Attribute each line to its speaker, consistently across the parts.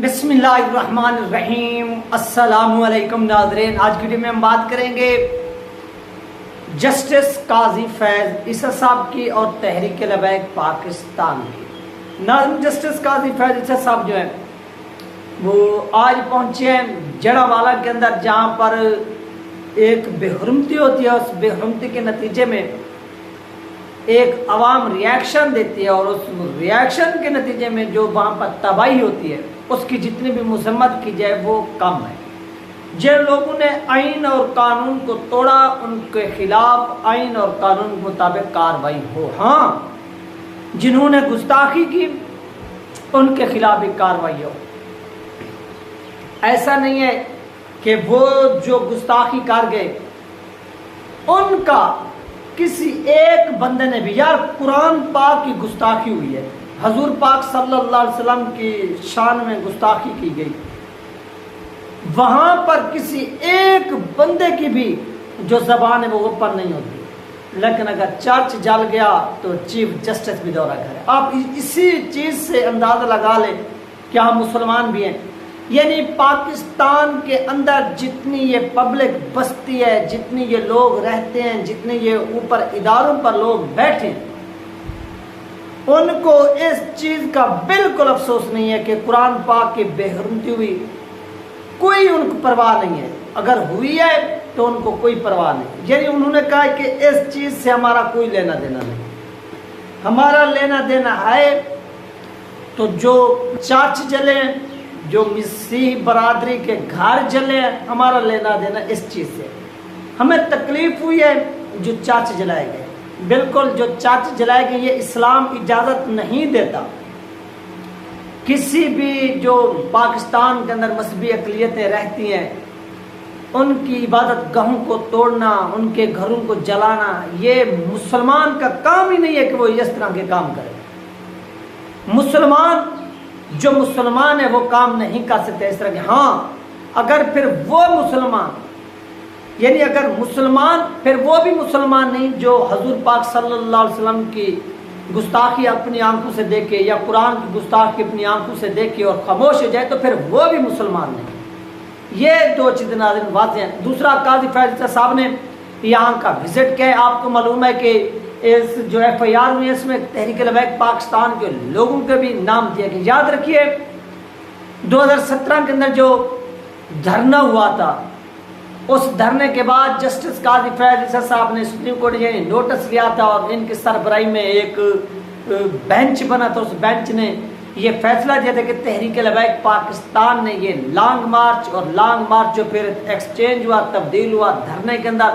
Speaker 1: بسم اللہ الرحمن الرحیم۔ السلام علیکم ناظرین، آج کی ویڈیو میں ہم بات کریں گے جسٹس قاضی فیض عیسیٰ صاحب کی اور تحریک لبیک پاکستان کی۔ ناظرین، جسٹس قاضی فیض عیسیٰ صاحب جو ہیں وہ آج پہنچے ہیں جڑا والا کے اندر، جہاں پر ایک بے حرمتی ہوتی ہے۔ اس بے حرمتی کے نتیجے میں ایک عوام ریاکشن دیتی ہے، اور اس ریاکشن کے نتیجے میں جو وہاں پر تباہی ہوتی ہے اس کی جتنی بھی مذمت کی جائے وہ کم ہے۔ جن لوگوں نے آئین اور قانون کو توڑا ان کے خلاف آئین اور قانون کے مطابق کارروائی ہو۔ ہاں، جنہوں نے گستاخی کی ان کے خلاف بھی کارروائی ہو۔ ایسا نہیں ہے کہ وہ جو گستاخی کر گئے ان کا کسی ایک بندے نے بھی، یار قرآن پاک کی گستاخی ہوئی ہے، حضور پاک صلی اللہ علیہ وسلم کی شان میں گستاخی کی گئی، وہاں پر کسی ایک بندے کی بھی جو زبان ہے وہ اوپن نہیں ہوتی۔ لیکن اگر چرچ جل گیا تو چیف جسٹس بھی دورہ کرے۔ آپ اسی چیز سے اندازہ لگا لیں کہ ہم مسلمان بھی ہیں، یعنی پاکستان کے اندر جتنی یہ پبلک بستی ہے، جتنی یہ لوگ رہتے ہیں، جتنے یہ اوپر اداروں پر لوگ بیٹھے ہیں، ان کو اس چیز کا بالکل افسوس نہیں ہے کہ قرآن پاک کی بے حرمتی ہوئی، کوئی ان کو پرواہ نہیں ہے۔ اگر ہوئی ہے تو ان کو کوئی پرواہ نہیں، یعنی انہوں نے کہا کہ اس چیز سے ہمارا کوئی لینا دینا نہیں۔ ہمارا لینا دینا ہے تو جو چرچ جلے، جو مسیح برادری کے گھر جلے، ہمارا لینا دینا اس چیز سے۔ ہمیں تکلیف ہوئی ہے جو چرچ جلائے گئے، بالکل جو چرچ جلائے گئے یہ اسلام اجازت نہیں دیتا۔ کسی بھی جو پاکستان کے اندر مذہبی اقلیتیں رہتی ہیں ان کی عبادت گاہوں کو توڑنا، ان کے گھروں کو جلانا، یہ مسلمان کا کام ہی نہیں ہے کہ وہ اس طرح کے کام کرے۔ مسلمان جو مسلمان ہے وہ کام نہیں کر سکتے اس طرح کے۔ ہاں، اگر پھر وہ مسلمان، یعنی اگر مسلمان، پھر وہ بھی مسلمان نہیں جو حضور پاک صلی اللہ علیہ وسلم کی گستاخی اپنی آنکھوں سے دیکھے یا قرآن کی گستاخی اپنی آنکھوں سے دیکھے اور خاموش ہو جائے تو پھر وہ بھی مسلمان نہیں۔ یہ دو چیزیں ناظرین واضح ہیں۔ دوسرا، قاضی فیض صاحب نے یہاں کا وزٹ کیا ہے۔ آپ کو معلوم ہے کہ اس جو ایف آئی آر ہوئی ہے اس میں تحریک لبیک پاکستان کے لوگوں کے بھی نام دیا گیا۔ یاد رکھیے 2017 کے اندر جو دھرنا ہوا تھا، اس دھرنے کے بعد جسٹس قاضی فیض عیسیٰ صاحب نے سپریم کورٹ یعنی نوٹس لیا تھا، اور ان کی سربراہی میں ایک بینچ بنا تھا۔ اس بینچ نے یہ فیصلہ دیا تھا کہ تحریک لبیک پاکستان نے یہ لانگ مارچ جو پھر ایکسچینج ہوا، تبدیل ہوا دھرنے کے اندر،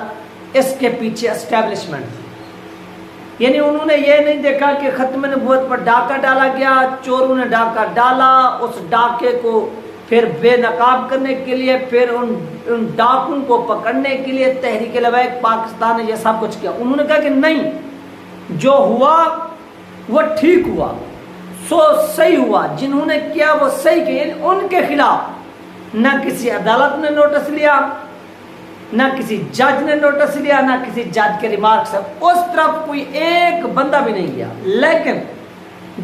Speaker 1: اس کے پیچھے اسٹیبلشمنٹ تھی۔ یعنی انہوں نے یہ نہیں دیکھا کہ ختم نبوت پر ڈاکہ ڈالا گیا، چوروں نے ڈاکہ ڈالا، اس ڈاکے کو پھر بے نقاب کرنے کے لیے، پھر ان ڈاکوں کو پکڑنے کے لیے تحریک لبیک پاکستان نے یہ سب کچھ کیا۔ انہوں نے کہا کہ نہیں، جو ہوا وہ ٹھیک ہوا، سو صحیح ہوا، جنہوں نے کیا وہ صحیح کیا۔ یعنی ان کے خلاف نہ کسی عدالت نے نوٹس لیا، نہ کسی جج نے نوٹس لیا، نہ کسی جج کے ریمارکس، اس طرف کوئی ایک بندہ بھی نہیں گیا۔ لیکن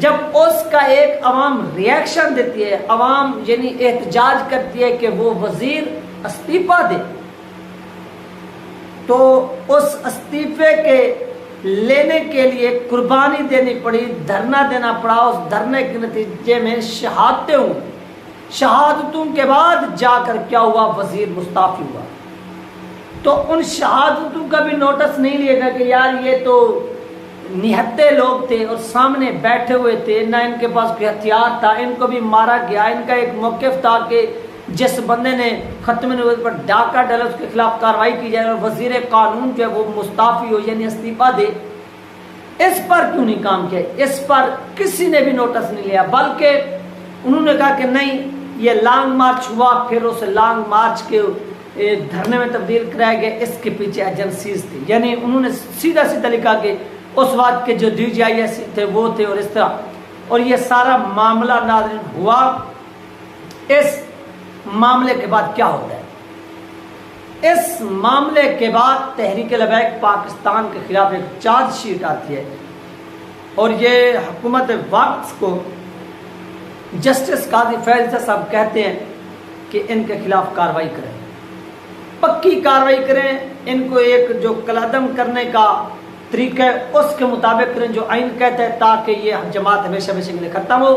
Speaker 1: جب اس کا ایک عوام ریاکشن دیتی ہے، عوام یعنی احتجاج کرتی ہے کہ وہ وزیر استعفیٰ دے، تو اس استعفے کے لینے کے لیے قربانی دینی پڑی، دھرنا دینا پڑا۔ اس دھرنے کے نتیجے میں شہادتیں ہوئیں، شہادتوں کے بعد جا کر کیا ہوا، وزیر مستعفی ہوا۔ تو ان شہادتوں کا بھی نوٹس نہیں لیا گیا کہ یار یہ تو نہتے لوگ تھے اور سامنے بیٹھے ہوئے تھے، نہ ان کے پاس کوئی ہتھیار تھا، ان کو بھی مارا گیا۔ ان کا ایک موقف تھا کہ جس بندے نے ختم نبوت پر ڈاکہ ڈالا اس کے خلاف کارروائی کی جائے، اور وزیر قانون جو ہے وہ مستعفی ہو یعنی استعفیٰ دے۔ اس پر کیوں نہیں کام کیا؟ اس پر کسی نے بھی نوٹس نہیں لیا، بلکہ انہوں نے کہا کہ نہیں، یہ لانگ مارچ ہوا، پھر اس لانگ مارچ کے دھرنے میں تبدیل کرایا گیا، اس کے پیچھے ایجنسیز تھی۔ یعنی انہوں نے سیدھا لکھا کہ اس وقت کے جو ڈی جی آئی ایس تھے وہ تھے، اور اس طرح۔ اور یہ سارا معاملہ ناظرین ہوا۔ اس معاملے کے بعد کیا ہوتا ہے؟ اس معاملے کے بعد تحریک لبیک پاکستان کے خلاف ایک چارج شیٹ آتی ہے، اور یہ حکومت وقت کو جسٹس قاضی فیض صاحب کہتے ہیں کہ ان کے خلاف کارروائی کریں، پکی کارروائی کریں، ان کو ایک جو قلعدم کرنے کا طریقہ ہے اس کے مطابق کریں جو آئین کہتا ہے، تاکہ یہ جماعت ہمیشہ ہمیشہ کے لیے ختم ہو۔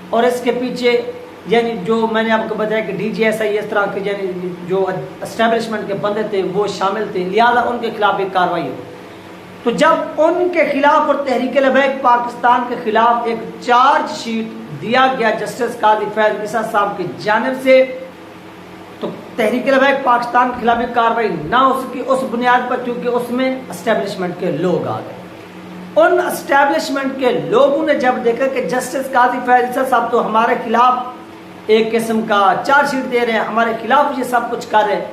Speaker 1: اور اس کے پیچھے یعنی جو میں نے آپ کو بتایا کہ ڈی جی ایس آئی اس طرح کے یعنی جو اسٹیبلشمنٹ کے بندے تھے وہ شامل تھے، لہذا ان کے خلاف ایک کارروائی ہو۔ تو جب ان کے خلاف اور تحریک لبیک پاکستان کے خلاف ایک چارج شیٹ دیا گیا جسٹس قاضی فیض عیسیٰ صاحب کی جانب سے، تو تحریک لبیک پاکستان کے خلاف بھی کارروائی نہ ہو سکی اس بنیاد پر کیونکہ اس میں اسٹیبلشمنٹ کے لوگ آ گئے۔ ان اسٹیبلشمنٹ کے لوگوں نے جب دیکھا کہ جسٹس قاضی فیض عیسیٰ صاحب تو ہمارے خلاف ایک قسم کا چارج شیٹ دے رہے ہیں، ہمارے خلاف یہ سب کچھ کر رہے ہیں،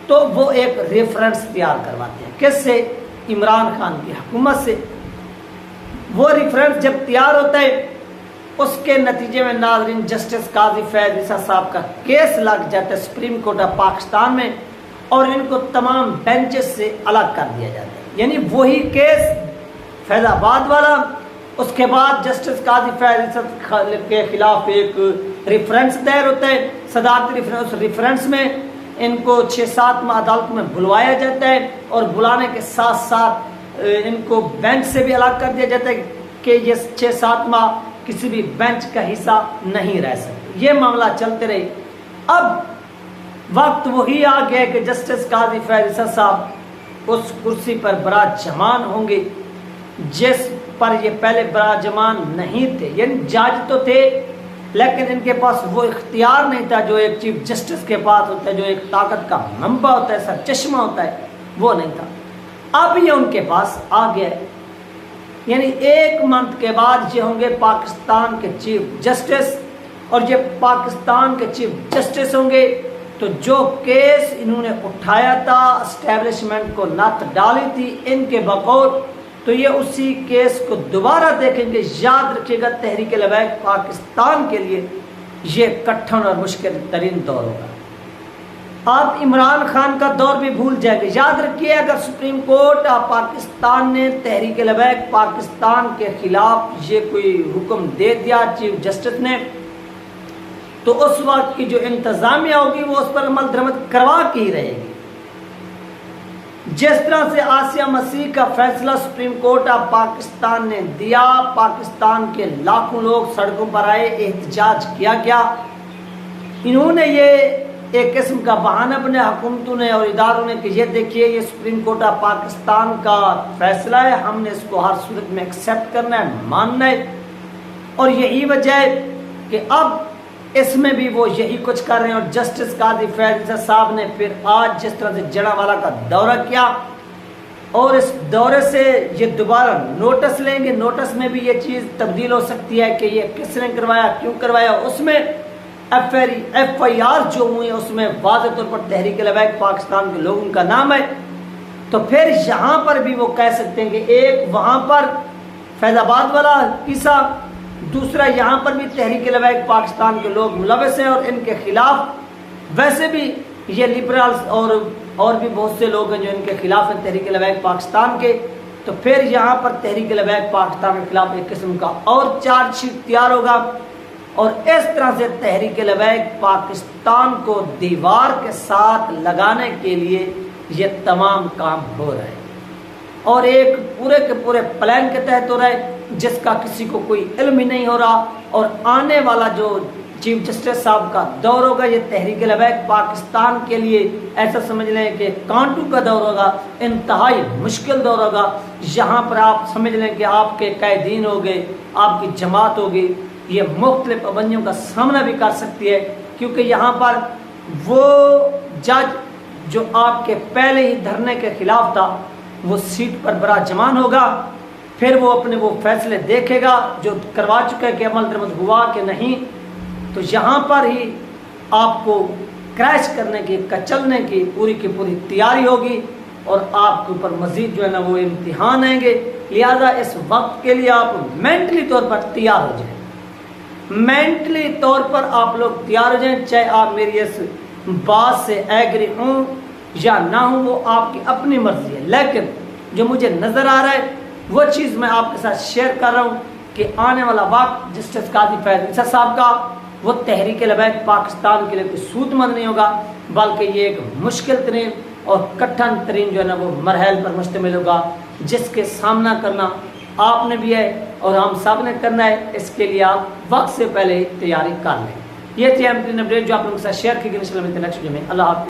Speaker 1: تو وہ ایک ریفرنس تیار کرواتے ہیں۔ کس سے؟ عمران خان کی حکومت سے۔ وہ ریفرنس جب تیار ہوتا ہے اس کے نتیجے میں ناظرین جسٹس قاضی فیض عیسیٰ صاحب کا کیس لگ جاتا ہے سپریم کورٹ آف پاکستان میں، اور ان کو تمام بینچز سے الگ کر دیا جاتا ہے۔ یعنی وہی کیس فیض آباد والا، اس کے بعد جسٹس قاضی فیض عیسیٰ کے خلاف ایک ریفرنس دائر ہوتا ہے، صدارتی ریفرنس۔ اس ریفرنس میں ان کو 6-7 ماہ عدالت میں بلوایا جاتا ہے، اور بلانے کے ساتھ ساتھ ان کو بینچ سے بھی الگ کر دیا جاتا ہے کہ یہ 6-7 ماہ کسی بھی بینچ کا حصہ نہیں رہ سکتے۔ یہ معاملہ چلتے رہے۔ اب وقت وہی آ گیا کہ جسٹس قاضی فیض عیسیٰ صاحب اس کرسی پر براجمان ہوں گے جس پر یہ پہلے براجمان نہیں تھے۔ یعنی جج تو تھے لیکن ان کے پاس وہ اختیار نہیں تھا جو ایک چیف جسٹس کے پاس ہوتا ہے، جو ایک طاقت کا منبع ہوتا ہے، سر چشمہ ہوتا ہے، وہ نہیں تھا۔ اب یہ ان کے پاس آ گیا ہے، یعنی 1 منتھ کے بعد یہ ہوں گے پاکستان کے چیف جسٹس، اور یہ پاکستان کے چیف جسٹس ہوں گے تو جو کیس انہوں نے اٹھایا تھا، اسٹیبلشمنٹ کو نعت ڈالی تھی ان کے بقول، تو یہ اسی کیس کو دوبارہ دیکھیں گے۔ یاد رکھیے گا تحریک لبیک پاکستان کے لیے یہ کٹھن اور مشکل ترین دور ہوگا۔ آپ عمران خان کا دور بھی بھول جائیں گے۔ یاد رکھیے اگر سپریم کورٹ آف پاکستان نے تحریک لبیک پاکستان کے خلاف یہ کوئی حکم دے دیا چیف جسٹس نے، تو اس وقت کی جو انتظامیہ ہوگی وہ اس پر عمل درآمد کروا کے ہی رہے گی۔ جس طرح سے آسیہ مسیح کا فیصلہ سپریم کورٹ آف پاکستان نے دیا، پاکستان کے لاکھوں لوگ سڑکوں پر آئے، احتجاج کیا گیا، انہوں نے یہ ایک قسم کا بہانہ بنا حکومتوں نے اور اداروں نے کہ یہ دیکھیے یہ سپریم کورٹ آف پاکستان کا فیصلہ ہے، ہم نے اس کو ہر صورت میں ایکسیپٹ کرنا ہے، ماننا ہے، اور یہی وجہ ہے کہ اب اس میں بھی وہ یہی کچھ کر رہے ہیں۔ اور جسٹس قاضی فیض عیسیٰ صاحب نے پھر آج جس طرح سے جڑاوالا کا دورہ کیا، اور اس دورے سے یہ دوبارہ نوٹس لیں گے، نوٹس میں بھی یہ چیز تبدیل ہو سکتی ہے کہ یہ کس نے کروایا، کیوں کروایا۔ اس میں ایف آئی آر جو ہوئی اس میں واضح طور پر تحریک لبیک پاکستان کے لوگوں کا نام ہے، تو پھر یہاں پر بھی وہ کہہ سکتے ہیں کہ ایک وہاں پر فیض آباد والا قصہ، دوسرا یہاں پر بھی تحریک لبیک پاکستان کے لوگ ملوث ہیں اور ان کے خلاف ویسے بھی یہ لبرلز اور بھی بہت سے لوگ ہیں جو ان کے خلاف ہیں تحریک لبیک پاکستان کے، تو پھر یہاں پر تحریک لبیک پاکستان کے خلاف ایک قسم کا اور چارج شیٹ تیار ہوگا، اور اس طرح سے تحریک لبیک پاکستان کو دیوار کے ساتھ لگانے کے لیے یہ تمام کام ہو رہے ہیں، اور ایک پورے کے پورے پلان کے تحت ہو رہا ہے جس کا کسی کو کوئی علم ہی نہیں ہو رہا۔ اور آنے والا جو چیف جسٹس صاحب کا دور ہوگا یہ تحریک لبیک پاکستان کے لیے ایسا سمجھ لیں کہ کانٹو کا دور ہوگا، انتہائی مشکل دور ہوگا۔ یہاں پر آپ سمجھ لیں کہ آپ کے قائدین ہو گئے، آپ کی جماعت ہوگی، یہ مختلف پابندیوں کا سامنا بھی کر سکتی ہے، کیونکہ یہاں پر وہ جج جو آپ کے پہلے ہی دھرنے کے خلاف تھا وہ سیٹ پر براجمان ہوگا، پھر وہ اپنے وہ فیصلے دیکھے گا جو کروا چکا ہے کہ عمل درآمد ہوا کہ نہیں، تو یہاں پر ہی آپ کو کریش کرنے کی، کچلنے کی پوری تیاری ہوگی، اور آپ کے اوپر مزید جو ہے نا وہ امتحان آئیں گے۔ لہذا اس وقت کے لیے آپ مینٹلی طور پر تیار ہو جائیں، مینٹلی طور پر آپ لوگ تیار ہو جائیں، چاہے آپ میری اس بات سے ایگری ہوں یا نہ ہوں وہ آپ کی اپنی مرضی ہے، لیکن جو مجھے نظر آ رہا ہے وہ چیز میں آپ کے ساتھ شیئر کر رہا ہوں کہ آنے والا وقت جسٹس قاضی فیض عیسیٰ صاحب کا وہ تحریک لبیک پاکستان کے لیے کوئی سود مند نہیں ہوگا، بلکہ یہ ایک مشکل ترین اور کٹھن ترین جو ہے نا وہ مرحلے پر مشتمل ہوگا، جس کے سامنا کرنا آپ نے بھی ہے اور ہم سب نے کرنا ہے۔ اس کے لیے آپ وقت سے پہلے تیاری کر لیں۔ یہ تھی اہم ترین اپڈیٹ جو آپ لوگوں کے ساتھ شیئر کی گئی۔ نیکسٹ ویڈیو میں اللہ حافظ۔